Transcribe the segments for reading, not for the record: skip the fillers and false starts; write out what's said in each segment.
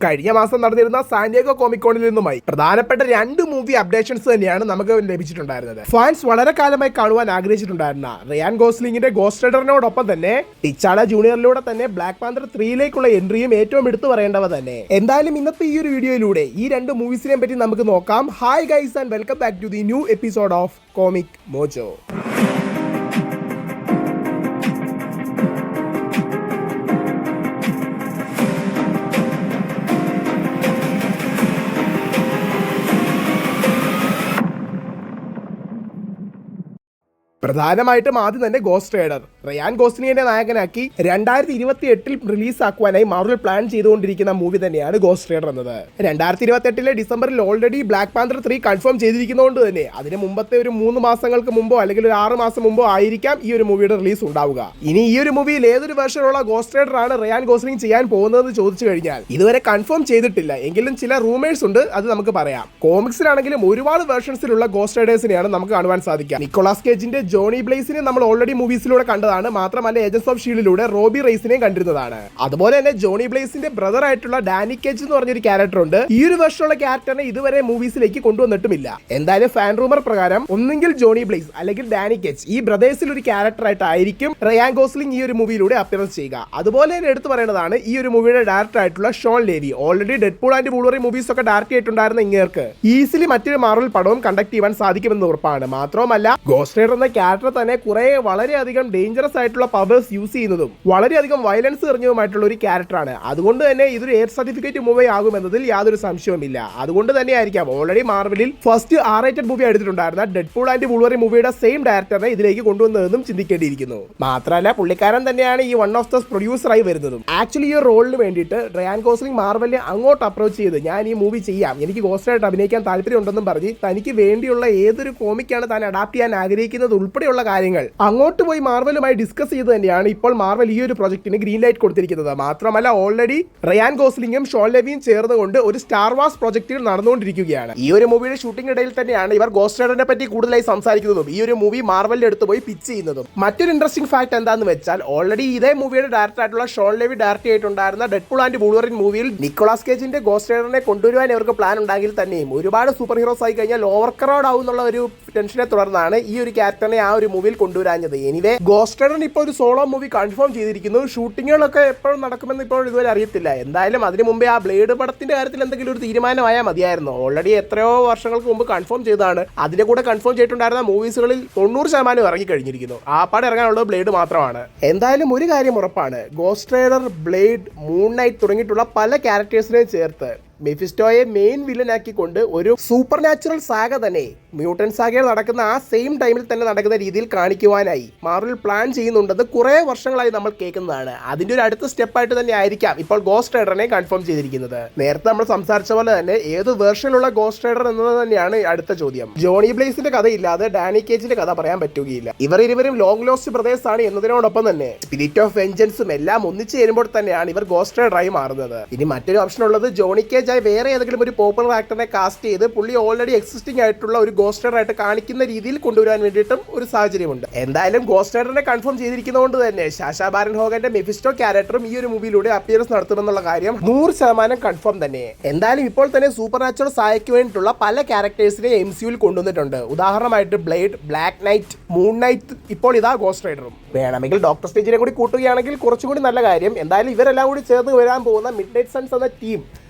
കഴിഞ്ഞ മാസം നടന്നിരുന്ന സാന്റിയാഗോ കോമിക്കോണിൽ നിന്നുമായി പ്രധാനപ്പെട്ട 2 മൂവി അപ്ഡേഷൻസ് തന്നെയാണ് നമുക്ക് ലഭിച്ചിട്ടുണ്ടായിരുന്നത്. ഫാൻസ് വളരെ കാലമായി കാണുവാൻ ആഗ്രഹിച്ചിട്ടുണ്ടായിരുന്ന റയാൻ ഗോസ്ലിംഗിന്റെ ഗോസ്റ്റ് റൈഡറിനോടൊപ്പം തന്നെ ടിച്ചാല ജൂനിയറിലൂടെ തന്നെ ബ്ലാക്ക് പാന്തർ 3ലേക്കുള്ള എൻട്രിയും ഏറ്റവും എടുത്തു പറയേണ്ടവ തന്നെ. എന്തായാലും ഇന്നത്തെ ഈ ഒരു വീഡിയോയിലൂടെ ഈ 2 മൂവീസിനെ പറ്റി നമുക്ക് നോക്കാം. Hi guys and welcome back to the new episode of comic Mojo. പ്രധാനമായിട്ടും ആദ്യം തന്നെ ഗോസ്റ്റ് റൈഡർ റയാൻ ഗോസ്ലിംഗിനെ നായകനാക്കി 2028 റിലീസാക്കുവാനായി മാർവൽ പ്ലാൻ ചെയ്തുകൊണ്ടിരിക്കുന്ന മൂവി തന്നെയാണ് ഗോസ്റ്റ് റൈഡർ എന്നത്. 2028 ഡിസംബറിൽ ഓൾറെഡി ബ്ലാക്ക് പാന്തർ 3 കൺഫേം ചെയ്തിരിക്കുന്നതുകൊണ്ട് തന്നെ അതിന് മുമ്പത്തെ ഒരു 3 മാസങ്ങൾക്ക് മുമ്പോ അല്ലെങ്കിൽ ഒരു 6 മാസം മുമ്പോ ആയിരിക്കാം ഈ ഒരു മൂവിയുടെ റിലീസ് ഉണ്ടാവുക. ഇനി ഈ ഒരു മൂവിയിൽ ഏതൊരു വേർഷനുള്ള ഗോസ്റ്റ് റൈഡർ ആണ് റയാൻ ഗോസ്ലിംഗ് ചെയ്യാൻ പോകുന്നതെന്ന് ചോദിച്ചു കഴിഞ്ഞാൽ ഇതുവരെ കൺഫേം ചെയ്തിട്ടില്ല എങ്കിലും ചില റൂമേഴ്സ് ഉണ്ട്, അത് നമുക്ക് പറയാം. കോമിക്സിലാണെങ്കിലും ഒരുപാട് വേർഷൻസിലുള്ള ഗോസ്റ്റ് റൈഡേഴ്സിനെയാണ് നമുക്ക് കാണുവാൻ സാധിക്കുക. നിക്കോളാസ് കേജിന്റെ ജോണി ബ്ലേസിനെ നമ്മൾ ഓൾറെഡി മൂവീസിലൂടെ കണ്ടതാണ്. മാത്രമല്ല ഏജൻസ് ഓഫ് ഷീൽഡിലൂടെ റോബി റൈസിനെയും കണ്ടിരുന്നതാണ്. അതുപോലെ തന്നെ ജോണി ബ്ലേസിന്റെ ബ്രദർ ആയിട്ടുള്ള ഡാനി കേജ് എന്ന് പറഞ്ഞൊരു ക്യാരക്ടർ ഉണ്ട്. ഈ ഒരു വേർഷനുള്ള ക്യാരക്ടറിനെ ഇതുവരെ മൂവീസിലേക്ക് കൊണ്ടുവന്നിട്ടുമില്ല. എന്തായാലും ഫാൻ റൂമർ പ്രകാരം ഒന്നെങ്കിൽ ജോണി ബ്ലേസ് അല്ലെങ്കിൽ ഡാനി കേജ് ഈ ബ്രദേഴ്സിൽ ഒരു ക്യാരക്ടർ ആയിട്ടായിരിക്കും റയാൻ ഗോസ്ലിംഗ് ഈ ഒരു മൂവിയിലൂടെ അപ്പിയറൻസ് ചെയ്യുക. അതുപോലെ തന്നെ എടുത്തു പറയേണ്ടതാണ് ഈ ഒരു മൂവിയുടെ ഡയറക്ടർ ആയിട്ടുള്ള Shawn Levy. Already Deadpool and Wolverine movies ഒക്കെ ഡയറക്ട് ചെയ്തിട്ടുണ്ടായിരുന്ന ഇങ്ങേർക്ക് ഈസിലി മറ്റൊരു മാർവൽ പടവും കണ്ടക്ട് ചെയ്യാൻ സാധിക്കുമെന്ന് ഉറപ്പാണ്. മാത്രമല്ല ഗോസ്റ്റ് റൈഡർ എന്ന ക്യാരക്ടർ തന്നെ കുറെ വളരെയധികം ഡേഞ്ചറസ് ആയിട്ടുള്ള പവേഴ്സ് യൂസ് ചെയ്യുന്നതും വളരെയധികം വയലൻസ് എറിഞ്ഞതുമായിട്ടുള്ള ഒരു ക്യാരക്ടറാണ്. അതുകൊണ്ട് തന്നെ ഇതൊരു എയർ സർട്ടിഫിക്കറ്റ് മൂവി ആകുമെന്നതിൽ യാതൊരു സംശയവുമില്ല. അതുകൊണ്ട് തന്നെ ആയിരിക്കാം ഓൾറെഡി മാർവലിൽ ഫസ്റ്റ് R-rated മൂവി എടുത്തിട്ടുണ്ടായിരുന്ന ഡെഡ്പൂൾ ആൻഡ് വൂൾവറിൻ മൂവിയുടെ സെയിം ഡയറക്ടറിനെ ഇതിലേക്ക് കൊണ്ടുവന്നതെന്നും ചിന്തിക്കേണ്ടിയിരിക്കുന്നു. മാത്രമല്ല പുള്ളിക്കാരൻ തന്നെയാണ് ഈ വൺ ഓഫ് ദ പ്രൊഡ്യൂസറായി വരുന്നതും. ആക്ച്വലി ഈ റോളിന് വേണ്ടിയിട്ട് റയാൻ ഗോസ്ലിംഗ് മാർവലിനെ അങ്ങോട്ട് അപ്രോച്ച് ചെയ്ത് ഞാൻ ഈ മൂവി ചെയ്യാം, എനിക്ക് ഗോസ്റ്റായിട്ട് അഭിനയിക്കാൻ താല്പര്യമുണ്ടെന്നും പറഞ്ഞ് തനിക്ക് വേണ്ടിയുള്ള ഏതൊരു കോമിക്കാണ് താൻ അഡാപ്റ്റ് ചെയ്യാൻ ആഗ്രഹിക്കുന്നത് ഉൾപ്പെടെയുള്ള കാര്യങ്ങൾ അങ്ങോട്ട് പോയി മാർവലുമായി ഡിസ്കസ് ചെയ്ത് തന്നെയാണ് ഇപ്പോൾ മാർവൽ ഈ ഒരു പ്രൊജക്ടിന് ഗ്രീൻ ലൈറ്റ് കൊടുത്തിരിക്കുന്നത്. മാത്രമല്ല ഓൾറെഡി റയാൻ ഗോസ്ലിംഗും ഷോൺ ലെവിയും ചേർന്നുകൊണ്ട് ഒരു സ്റ്റാർ വാർസ് പ്രൊജക്ട് നടന്നുകൊണ്ടിരിക്കുകയാണ്. ഈ ഒരു മൂവിയുടെ ഷൂട്ടിംഗ് ഇടയിൽ തന്നെയാണ് ഇവർ ഗോസ്റ്റ് റൈഡറിനെ പറ്റി കൂടുതലായി സംസാരിക്കുന്നതും ഈ ഒരു മൂവി മാർവലിന്റെ അടുത്ത് പോയി പിച്ച് ചെയ്യുന്നതും. മറ്റൊരു ഇൻട്രസ്റ്റിംഗ് ഫാക്ട് എന്താണെന്ന് വെച്ചാൽ ഓൾറെഡി ഇതേ മൂവിയുടെ ഡയറക്ടർ ആയിട്ടുള്ള ഷോൺ ലെവി ഡയറക്ട് ചെയ്തിട്ടുണ്ടായിരുന്ന ഡെഡ്പൂൾ ആൻഡ് വൂൾവറിൻ മൂവിയിൽ നിക്കോളാസ് കേജിന്റെ ഗോസ്റ്റ് റൈഡറിനെ കൊണ്ടുവരുവാൻ ഇവർക്ക് പ്ലാൻ ഉണ്ടെങ്കിൽ തന്നെയും ഒരുപാട് സൂപ്പർ ഹീറോസ് ആയി കഴിഞ്ഞാൽ ഓവർ ക്രൗഡ് ആവും എന്നുള്ള ഒരു ടെൻഷനെ തുടർന്നാണ് ഈ ഒരു ക്യാരക്ടറിനെ ആ ഒരു മൂവിയിൽ കൊണ്ടുവരാഞ്ഞത്. എനിവേ ഗോസ്റ്റ് റൈഡറിന് ഇപ്പോൾ ഒരു സോളോ മൂവി കൺഫേം ചെയ്തിരിക്കുന്നു. ഷൂട്ടിങ്ങുകളൊക്കെ എപ്പോഴും നടക്കുമെന്ന് ഇപ്പോൾ ഇതുവരെ അറിയത്തില്ല. എന്തായാലും അതിന് മുമ്പേ ആ ബ്ലേഡ് പടത്തിന്റെ കാര്യത്തിൽ എന്തെങ്കിലും ഒരു തീരുമാനമായാൽ മതിയായിരുന്നു. ഓൾറെഡി എത്രയോ വർഷങ്ങൾക്ക് മുമ്പ് കൺഫേം ചെയ്തതാണ്. അതിന്റെ കൂടെ കൺഫേം ചെയ്തിട്ടുണ്ടായിരുന്ന മൂവീസുകളിൽ 90% ഇറങ്ങി കഴിഞ്ഞിരിക്കുന്നു. ആ പാട് ഇറങ്ങാനുള്ളത് ബ്ലേഡ് മാത്രമാണ്. എന്തായാലും ഒരു കാര്യം ഉറപ്പാണ്, ghost rider, blade, moon night തുടങ്ങിയിട്ടുള്ള പല ക്യാരക്ടേഴ്സിനെയും ചേർത്ത് മെഫിസ്റ്റോയെ മെയിൻ വില്ലനാക്കിക്കൊണ്ട് ഒരു സൂപ്പർ നാച്ചുറൽ സാഗ തന്നെ മ്യൂട്ടൻ സാഗയിൽ നടക്കുന്ന ആ സെയിം ടൈമിൽ തന്നെ നടക്കുന്ന രീതിയിൽ കാണിക്കുവാനായി മാർവൽ പ്ലാൻ ചെയ്യുന്നുണ്ടെന്ന് കുറേ വർഷങ്ങളായി നമ്മൾ കേൾക്കുന്നതാണ്. അതിന്റെ ഒരു അടുത്ത സ്റ്റെപ്പായിട്ട് തന്നെ ആയിരിക്കാം ഇപ്പോൾ ഗോസ്റ്റ് റൈഡറിനെ കൺഫേം ചെയ്തിരിക്കുന്നത്. നേരത്തെ നമ്മൾ സംസാരിച്ച പോലെ തന്നെ ഏത് വേർഷനിലുള്ള ഗോസ്റ്റ് റൈഡർ എന്നത് തന്നെയാണ് അടുത്ത ചോദ്യം. ജോണി ബ്ലേസിന്റെ കഥയില്ലാതെ ഡാനി കേജിന്റെ കഥ പറയാൻ പറ്റുകയില്ല. ഇവർ ഇരുവരും ലോങ് ലോസ്റ്റ് ബ്രദേഴ്സ് ആണ് എന്നതിനോടൊപ്പം തന്നെ സ്പിരിറ്റ് ഓഫ് വെഞ്ചൻസും എല്ലാം ഒന്നിച്ചു ചേരുമ്പോൾ തന്നെയാണ് ഇവർ ഗോസ്റ്റ് റൈഡറായി മാറുന്നത്. ഇനി മറ്റൊരു ഓപ്ഷൻ ഉള്ളത് ജോണി കേജ് വേറെ ഏതെങ്കിലും ഒരു പോപ്പുലർ ആക്ടറിനെ കാസ്റ്റ് ചെയ്ത് പുള്ളി ഓൾറെഡി എക്സിസ്റ്റിംഗ് ആയിട്ടുള്ള ഒരു ഗോസ്റ്റ് റൈഡർ ആയിട്ട് കാണിക്കുന്ന രീതിയിൽ കൊണ്ടുവരാൻ വേണ്ടിയിട്ടും ഒരു സാഹചര്യമുണ്ട്. എന്തായാലും ഗോസ്റ്റ് റൈഡറിനെ കൺഫേം ചെയ്തിരിക്കുന്നതുകൊണ്ട് തന്നെ സാഷ ബാരൻ ഹോഗന്റെ മെഫിസ്റ്റോ ക്യാരക്ടറും ഈ ഒരു മൂവിയിലൂടെ അപ്പിയറൻസ് നടത്തുമെന്നുള്ള കാര്യം 100% കൺഫേം തന്നെ. എന്തായാലും ഇപ്പോൾ തന്നെ സൂപ്പർ നാച്ചുറൽ സായക്ക് വേണ്ടിയിട്ടുള്ള പല ക്യാരക്ടേഴ്സിനെ MCUവിൽ കൊണ്ടുവന്നിട്ടുണ്ട്. ഉദാഹരണമായിട്ട് blade, black night, moon night, ഇപ്പോൾ ഇതാ ഗോസ്റ്റ് റൈഡറും. വേണമെങ്കിൽ ഡോക്ടർ സ്ട്രേഞ്ചിനെ കൂടി കൂട്ടുകയാണെങ്കിൽ കുറച്ചുകൂടി നല്ല കാര്യം. എന്തായാലും ഇവരെല്ലാം കൂടി ചേർന്ന് വരാൻ പോകുന്ന മിഡ് നൈറ്റ് സൺസ് എന്ന ടീം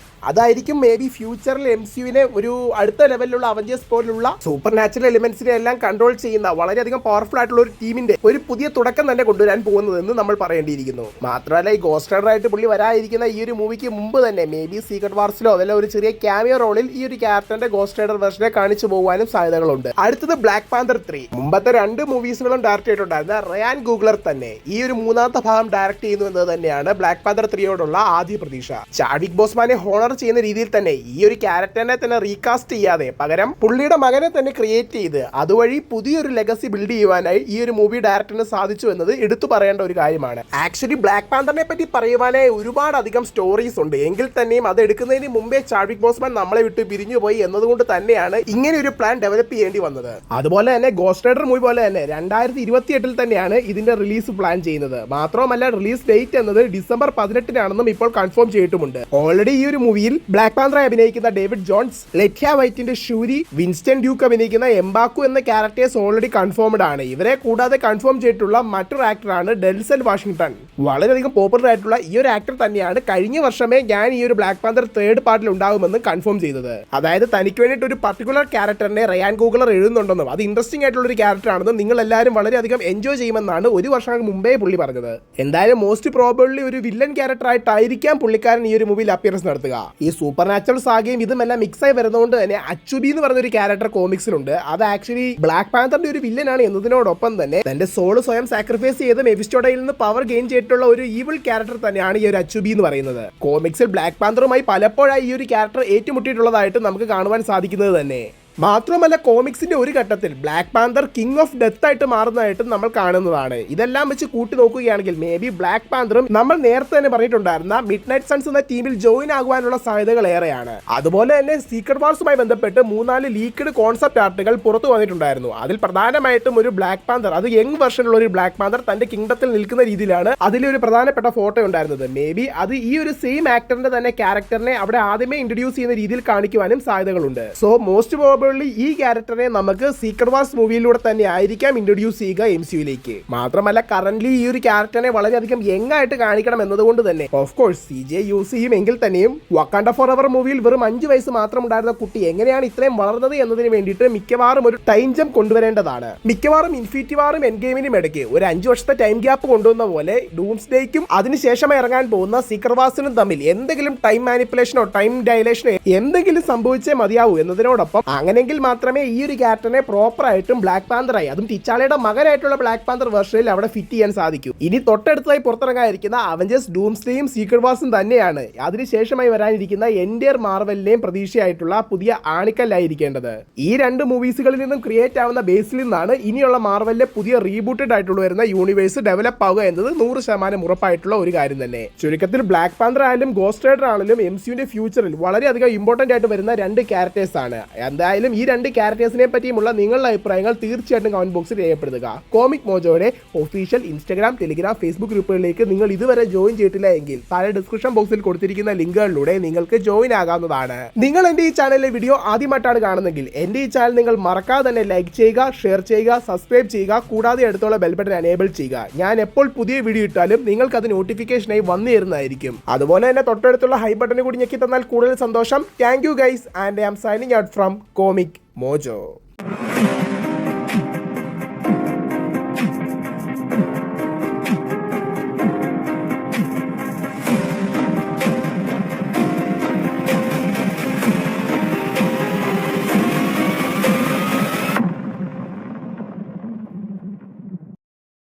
അതായിരിക്കും മേ ബി ഫ്യൂച്ചറിൽ MCUവിനെ ഒരു അടുത്ത ലെവലിലുള്ള അവഞ്ചേഴ്സ് പോലുള്ള സൂപ്പർ നാച്ചുറൽ എലിമെന്റ്സിനെ എല്ലാം കൺട്രോൾ ചെയ്യുന്ന വളരെയധികം പവർഫുൾ ആയിട്ടുള്ള ഒരു ടീമിന്റെ ഒരു പുതിയ തുടക്കം തന്നെ കൊണ്ടുവരാൻ പോകുന്നതെന്ന് നമ്മൾ പറയേണ്ടിയിരിക്കുന്നു. മാത്രമല്ല ഈ ഗോസ്റ്റ് റൈഡർ ആയിട്ട് പുള്ളി വരാതിരിക്കുന്ന ഈ ഒരു മൂവിക്ക് മുമ്പ് തന്നെ മേ ബി സീക്രട്ട് വാർസിലോ അതല്ല ഒരു ചെറിയ ക്യാമിയോ റോളിൽ ഈ ഒരു ക്യാരക്ടറിന്റെ ഗോസ്റ്റ് റൈഡർ വെർഷനെ കാണിച്ചു പോകാനും സാധ്യതകളുണ്ട്. അടുത്തത് ബ്ലാക്ക് പാന്തർ 3. മുമ്പത്തെ 2 മൂവീസുകളും ഡയറക്ട് ചെയ്തിട്ടുണ്ടായിരുന്ന റയാൻ ഗൂഗ്ലർ തന്നെ ഈ ഒരു 3ാമത്തെ ഭാഗം ഡയറക്ട് ചെയ്യുന്നു എന്നത് തന്നെയാണ് ബ്ലാക്ക് പാന്തർ 3യോടുള്ള ആദ്യ പ്രതീക്ഷ. ചാഡ്വിക് ബോസ്മാനെ ഹോണർ ചെയ്യുന്ന രീതിയിൽ തന്നെ ഈ ഒരു ക്യാരക്ടറിനെ തന്നെ റീകാസ്റ്റ് ചെയ്യാതെ പകരം പുള്ളിയുടെ മകനെ തന്നെ ക്രിയേറ്റ് ചെയ്ത് അതുവഴി പുതിയൊരു ലെഗസി ബിൽഡ് ചെയ്യുവാനായി ഈ ഒരു മൂവി ഡയറക്ടറിന് സാധിച്ചു എന്നത് എടുത്തു പറയേണ്ട ഒരു കാര്യമാണ്. ആക്ച്വലി ബ്ലാക്ക് പാന്തറിനെ പറ്റി പറയുവാനായി ഒരുപാടധികം സ്റ്റോറീസ് ഉണ്ട്. എങ്കിൽ തന്നെയും അത് എടുക്കുന്നതിന് മുമ്പേ ചാഡ്വിക് ബോസ്മാൻ നമ്മളെ വിട്ട് പിരിഞ്ഞു പോയി എന്നതുകൊണ്ട് തന്നെയാണ് ഇങ്ങനെ ഒരു പ്ലാൻ ഡെവലപ്പ് ചെയ്യേണ്ടി വന്നത്. അതുപോലെ തന്നെ ഗോസ്റ്റ് റൈഡർ മൂവി പോലെ തന്നെ 2028 തന്നെയാണ് ഇതിന്റെ റിലീസ് പ്ലാൻ ചെയ്യുന്നത്. മാത്രമല്ല റിലീസ് ഡേറ്റ് എന്നത് ഡിസംബർ 18 ഇപ്പോൾ കൺഫേം ചെയ്തിട്ടുമുണ്ട്. ഓൾറെഡി ഈ ഒരു മൂവി മൂവിയിൽ ബ്ലാക്ക് പാന്തറായി അഭിനയിക്കുന്ന ഡേവിഡ് ജോൺസ്, ലെറ്റ്യ വൈറ്റിന്റെ ഷൂരി, വിൻസ്റ്റൺ ഡ്യൂക്ക് അഭിനയിക്കുന്ന എംബാക്കു എന്ന ക്യാരക്ടേഴ്സ് ഓൾറെഡി കൺഫേംഡ് ആണ്. ഇവരെ കൂടാതെ കൺഫേം ചെയ്തിട്ടുള്ള മറ്റൊരു ആക്ടറാണ് ഡെൽസൺ വാഷിംഗ്ടൺ. വളരെയധികം പോപ്പുലർ ആയിട്ടുള്ള ഈ ഒരു ആക്ടർ തന്നെയാണ് കഴിഞ്ഞ വർഷമേ ഞാൻ ഈ ഒരു ബ്ലാക്ക് പാന്തർ തേർഡ് പാർട്ടിൽ ഉണ്ടാകുമെന്ന് കൺഫേം ചെയ്തത്. അതായത് തനിക്ക് വേണ്ടിയിട്ട് ഒരു പർട്ടിക്കുലർ ക്യാരക്ടറിനെ റയാൻ കൂഗ്ലർ എഴുതുന്നുണ്ടെന്നും അത് ഇൻട്രസ്റ്റിംഗ് ആയിട്ടുള്ള ഒരു ക്യാരക്ടർ ആണെന്നും നിങ്ങൾ എല്ലാവരും വളരെയധികം എൻജോയ് ചെയ്യുമെന്നാണ് ഒരു വർഷം മുമ്പേ പുള്ളി പറഞ്ഞത്. എന്തായാലും മോസ്റ്റ് പ്രോബബ്ലി ഒരു വില്ലൻ ക്യാരക്ടർ ആയിട്ടായിരിക്കാം പുള്ളിക്കാരൻ ഈ ഒരു മൂവിയിൽ അപ്പിയറൻസ് നടത്തുക. ഈ സൂപ്പർ നാച്ചുറൽ സാഗയും ഇതുമെല്ലാം മിക്സ് ആയി വരുന്നതുകൊണ്ട് തന്നെ അച്ചുബി എന്ന് പറഞ്ഞൊരു ക്യാരക്ടർ കോമിക്സിലുണ്ട്. അത് ആക്ച്വലി ബ്ലാക്ക് പാന്തറിന്റെ ഒരു വില്ലനാണ് എന്നതിനോടൊപ്പം തന്നെ തന്റെ സോൾ സ്വയം സാക്രിഫൈസ് ചെയ്ത് മെഫിസ്റ്റോഡയിൽ നിന്ന് പവർ ഗെയിൻ ചെയ്തിട്ടുള്ള ഒരു ഈവിൾ ക്യാരക്ടർ തന്നെയാണ് ഈ ഒരു അച്ചുബി എന്ന് പറയുന്നത്. കോമിക്സിൽ ബ്ലാക്ക് പാന്തറുമായി പലപ്പോഴായി ഈ ഒരു ക്യാരക്ടർ ഏറ്റുമുട്ടിയിട്ടുള്ളതായിട്ട് നമുക്ക് കാണുവാൻ സാധിക്കുന്നത് തന്നെ. മാത്രമല്ല കോമിക്സിന്റെ ഒരു ഘട്ടത്തിൽ Black Panther king of death ആയിട്ട് മാറുന്നതായിട്ടും നമ്മൾ കാണുന്നതാണ്. ഇതെല്ലാം വെച്ച് കൂട്ടി നോക്കുകയാണെങ്കിൽ മേ ബി ബ്ലാക്ക് പാന്തറും നമ്മൾ നേരത്തെ തന്നെ പറഞ്ഞിട്ടുണ്ടായിരുന്ന മിഡ് നൈറ്റ് സൺസ് എന്ന ടീമിൽ ജോയിൻ ആകുവാനുള്ള സാധ്യതകൾ ഏറെയാണ്. അതുപോലെ തന്നെ സീക്രട്ട് വാർസുമായി ബന്ധപ്പെട്ട് 3-4 ലീക്ക്ഡ് കോൺസെപ്റ്റ് ആർട്ടുകൾ പുറത്തു വന്നിട്ടുണ്ടായിരുന്നു. അതിൽ പ്രധാനമായിട്ടും ഒരു ബ്ലാക്ക് പാന്തർ, അത് യങ് വെർഷനുള്ള ഒരു ബ്ലാക്ക് പാന്തർ തന്റെ കിങ്ഡത്തിൽ നിൽക്കുന്ന രീതിയിലാണ് അതിലൊരു പ്രധാനപ്പെട്ട ഫോട്ടോ ഉണ്ടായിരുന്നത്. മേ ബി അത് ഈ ഒരു സെയിം ആക്ടറിന്റെ തന്നെ ക്യാരക്ടറിനെ അവിടെ ആദ്യമേ ഇൻട്രൊഡ്യൂസ് ചെയ്യുന്ന രീതിയിൽ കാണിക്കുവാനും സാധ്യതകളുണ്ട്. സോ മോസ്റ്റ് ഈ ക്യാരക്ടറെ നമുക്ക് സീക്രട്ട് വാർസ് മൂവിയിലൂടെ തന്നെ ആയിരിക്കാം ഇൻട്രൊഡ്യൂസ് ചെയ്യുക MCUയിലേക്ക്. മാത്രമല്ല കറന്റ് ഈ ഒരു ക്യാരക്ടറിനെ വളരെയധികം യങ് ആയിട്ട് കാണിക്കണം എന്നതുകൊണ്ട് തന്നെ ഓഫ് കോഴ്സ് CGI യൂസ് ചെയ്യുമെങ്കിൽ തന്നെയും വക്കാണ്ട ഫോർ എവർ മൂവിയിൽ വെറും 5 വയസ്സ് മാത്രം ഉണ്ടായിരുന്ന കുട്ടി എങ്ങനെയാണ് ഇത്രയും വളർന്നത് എന്നതിന് വേണ്ടിയിട്ട് മിക്കവാറും ഒരു ടൈം ജംപ് കൊണ്ടുവരേണ്ടതാണ്. മിക്കവാറും ഇൻഫിനിറ്റി വാറും എൻഡ് ഗെയിമിനും ഇടയ്ക്ക് ഒരു 5 വർഷത്തെ ടൈം ഗ്യാപ്പ് കൊണ്ടുവന്ന പോലെ ഡൂംസ്ഡേക്കും അതിനുശേഷം ഇറങ്ങാൻ പോകുന്ന സീക്രട്ട് വാർസിനും തമ്മിൽ എന്തെങ്കിലും ടൈം മാനിപ്പുലേഷനോ ടൈം ഡയലേഷനോ എന്തെങ്കിലും സംഭവിച്ചേ മതിയാവൂ എന്നതിനോടൊപ്പം അങ്ങനെങ്കിൽ മാത്രമേ ഈ ഒരു ക്യാരക്ടറിനെ പ്രോപ്പർ ആയിട്ടും ബ്ലാക്ക് പാന്തറായി, അതും ടിച്ചാലയുടെ മകനായിട്ടുള്ള ബ്ലാക്ക് പാന്തർ വേർഷനിൽ അവിടെ ഫിറ്റ് ചെയ്യാൻ സാധിക്കൂ. ഇനി തൊട്ടടുത്തായി പുറത്തിറങ്ങാനിരിക്കുന്ന അവഞ്ചേഴ്സ് ഡൂംസ്ഡേയും സീക്രട്ട് വാർസും തന്നെയാണ് അതിനുശേഷമായി വരാനിരിക്കുന്ന എൻഡിയർ മാർവലിനെയും പ്രതീക്ഷയായിട്ടുള്ള പുതിയ ആണിക്കല്ലായിരിക്കേണ്ടത്. ഈ 2 മൂവീസുകളിൽ നിന്നും ക്രിയേറ്റ് ആവുന്ന ബേസിൽ നിന്നാണ് ഇനിയുള്ള മാർവലിലെ പുതിയ റീബൂട്ടഡ് ആയിട്ടുള്ള വരുന്ന യൂണിവേഴ്സ് ഡെവലപ്പ് ആവുക എന്നത് 100% ഉറപ്പായിട്ടുള്ള ഒരു കാര്യം തന്നെ. ചുരുക്കത്തിൽ ബ്ലാക്ക് പാന്തർ ആയാലും ഗോസ്റ്റ് റൈഡർ ആണെങ്കിലും MCUവിന്റെ ഫ്യൂച്ചറിൽ വളരെയധികം ഇമ്പോർട്ടന്റ് ആയിട്ട് വരുന്ന 2 ക്യാരക്ടേഴ്സ് ആണ്. എന്തായാലും ഈ 2 ക്യാരക്ടേഴ്സിനെ പറ്റിയുമുള്ള നിങ്ങളുടെ അഭിപ്രായങ്ങൾ തീർച്ചയായിട്ടും കമന്റ് ബോക്സിൽ രേഖപ്പെടുത്തുക. കോമിക് മോജോയുടെ ഒഫീഷ്യൽ ഇൻസ്റ്റാഗ്രാം, ടെലിഗ്രാം, ഫേസ്ബുക്ക് ഗ്രൂപ്പുകളിലേക്ക് നിങ്ങൾ ഇതുവരെ ജോയിൻ ചെയ്തിട്ടില്ല എങ്കിൽ താഴെ ഡിസ്ക്രിപ്ഷൻ ബോക്സിൽ കൊടുത്തിരിക്കുന്ന ലിങ്കുകളിലൂടെ നിങ്ങൾക്ക് ജോയിൻ ആകാവുന്നതാണ്. നിങ്ങൾ എന്റെ ഈ ചാനലിലെ വീഡിയോ ആദ്യമായിട്ടാണ് കാണുന്നതെങ്കിൽ എന്റെ ഈ ചാനൽ നിങ്ങൾ മറക്കാതെ തന്നെ ലൈക്ക് ചെയ്യുക, ഷെയർ ചെയ്യുക, സബ്സ്ക്രൈബ് ചെയ്യുക, കൂടാതെ അടുത്തുള്ള ബെൽ ബട്ടൺ എനേബിൾ ചെയ്യുക. ഞാൻ എപ്പോൾ പുതിയ വീഡിയോ ഇട്ടാലും നിങ്ങൾക്ക് അത് നോട്ടിഫിക്കേഷനായി വന്നു തരുന്നതായിരിക്കും. അതുപോലെ തന്നെ തൊട്ടടുത്തുള്ള ഹൈ ബട്ടൺ കൂടി ഞെക്കി തന്നാൽ കൂടുതൽ സന്തോഷം. Thank you guys and I am signing out from comic Mojo.